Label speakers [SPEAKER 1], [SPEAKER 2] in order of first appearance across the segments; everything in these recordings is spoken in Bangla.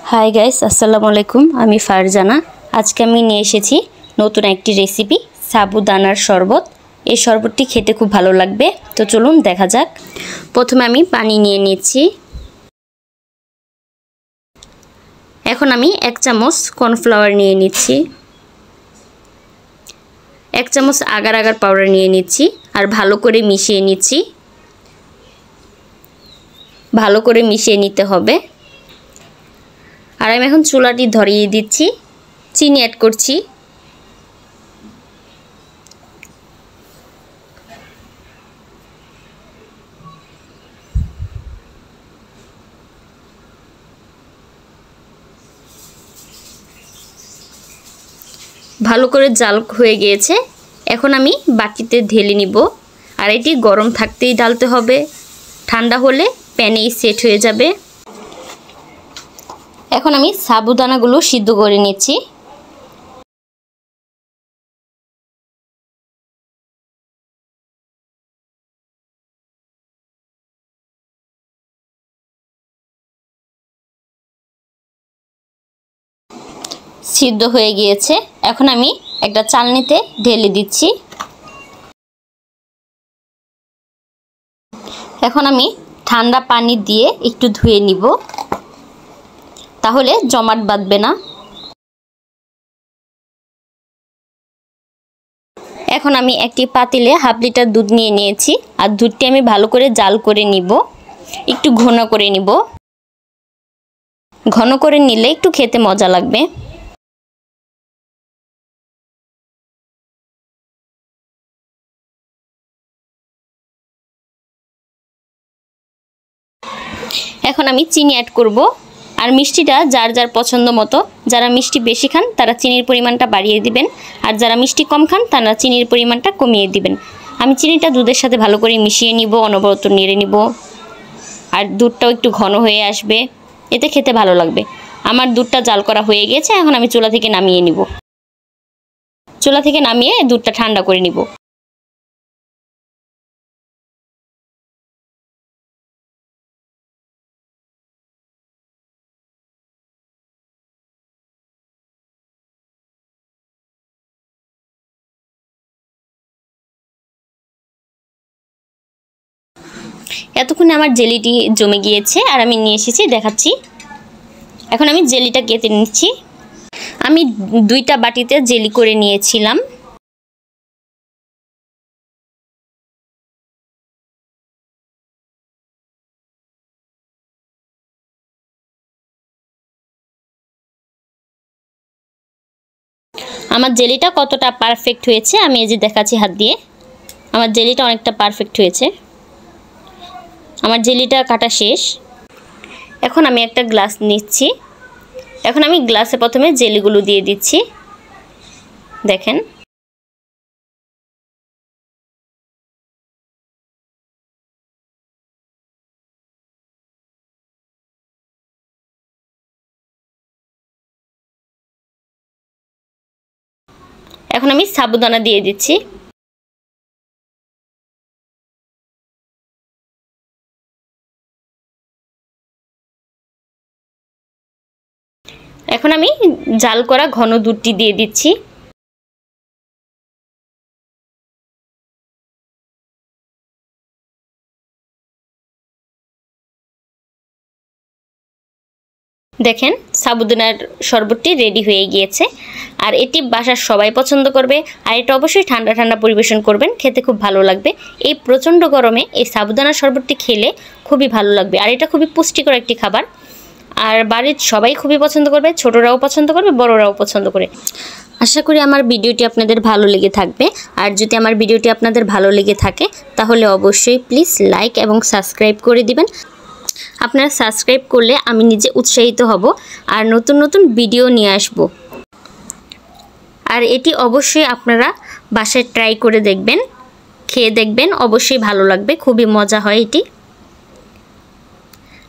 [SPEAKER 1] হাই গাইস, আসসালামু আলাইকুম। আমি ফারজানা। আজকে আমি নিয়ে এসেছি নতুন একটি রেসিপি, সাবুদানার শরবত। এই শরবতটি খেতে খুব ভালো লাগবে। তো চলুন দেখা যাক। প্রথমে আমি পানি নিয়ে নিচ্ছি। এখন আমি 1 চামচ কর্নফ্লাওয়ার নিয়ে নিচ্ছি, 1 চামচ আগার আগার পাউডার নিয়ে নিচ্ছি আর ভালো করে মিশিয়ে নিচ্ছি। ভালো করে মিশিয়ে নিতে হবে। আর আমি এখন চুলাটি ধরিয়ে দিচ্ছি, চিনি অ্যাড করছি। ভালো করে জাল হয়ে গিয়েছে। এখন আমি বাটিতে ঢেলে নিব। আর এটি গরম থাকতেই ঢালতে হবে, ঠান্ডা হলে প্যানেই সেট হয়ে যাবে। এখন আমি সাবুদানাগুলো সিদ্ধ করে নিচ্ছি। সিদ্ধ হয়ে গিয়েছে। এখন আমি একটা চালনিতে ঢেলে দিচ্ছি। এখন আমি ঠান্ডা পানি দিয়ে একটু ধুয়ে নিব, তাহলে জমাট বাঁধবে না। এখন আমি একটি পাতিলে 1/2 লিটার দুধ নিয়ে নিয়েছি। আর দুধটি আমি ভালো করে জাল করে নিব, একটু ঘন করে নিব। ঘন করে নিলে একটু খেতে মজা লাগবে। এখন আমি চিনি অ্যাড করব। আর মিষ্টিটা যার যার পছন্দ মতো। যারা মিষ্টি বেশি খান তারা চিনির পরিমাণটা বাড়িয়ে দিবেন, আর যারা মিষ্টি কম খান তারা চিনির পরিমাণটা কমিয়ে দিবেন। আমি চিনিটা দুধের সাথে ভালো করে মিশিয়ে নিব, অনবরত নেড়ে নিব। আর দুধটাও একটু ঘন হয়ে আসবে, এতে খেতে ভালো লাগবে। আমার দুধটা জাল করা হয়ে গেছে। এখন আমি চুলা থেকে নামিয়ে নিব। চুলা থেকে নামিয়ে দুধটা ঠান্ডা করে নিব। এতক্ষণে আমার জেলিটি জমে গিয়েছে আর আমি নিয়ে এসেছি, দেখাচ্ছি। এখন আমি জেলিটা কেটে নিচ্ছি। আমি 2টা বাটিতে জেলি করে নিয়েছিলাম। আমার জেলিটা কতটা পারফেক্ট হয়েছে আমি এই যে দেখাচ্ছি হাত দিয়ে। আমার জেলিটা অনেকটা পারফেক্ট হয়েছে। আমার জেলিটা কাটা শেষ। এখন আমি একটা গ্লাস নিচ্ছি। এখন আমি গ্লাসে প্রথমে জেলিগুলো দিয়ে দিচ্ছি, দেখেন। এখন আমি সাবুদানা দিয়ে দিচ্ছি। এখন আমি জাল করা ঘন দুধটি দিয়ে দিচ্ছি। দেখেন সাবুদানার শরবতটি রেডি হয়ে গিয়েছে। আর এটি বাসার সবাই পছন্দ করবে। আর এটা অবশ্যই ঠান্ডা ঠান্ডা পরিবেশন করবেন, খেতে খুব ভালো লাগবে। এই প্রচণ্ড গরমে এই সাবুদানার শরবতটি খেলে খুবই ভালো লাগবে। আর এটা খুবই পুষ্টিকর একটি খাবার। আর বাড়ির সবাই খুবই পছন্দ করবে, ছোটরাও পছন্দ করবে, বড়রাও পছন্দ করে। আশা করি আমার ভিডিওটি আপনাদের ভালো লেগে থাকবে। আর যদি আমার ভিডিওটি আপনাদের ভালো লেগে থাকে তাহলে অবশ্যই প্লিজ লাইক এবং সাবস্ক্রাইব করে দিবেন। আপনারা সাবস্ক্রাইব করলে আমি নিজে উৎসাহিত হব আর নতুন নতুন ভিডিও নিয়ে আসব। আর এটি অবশ্যই আপনারা বাসায় ট্রাই করে দেখবেন, খেয়ে দেখবেন, অবশ্যই ভালো লাগবে। খুবই মজা হয় এটি।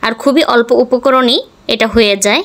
[SPEAKER 1] আর খুবই অল্প উপকরণেই এটা হয়ে যায়।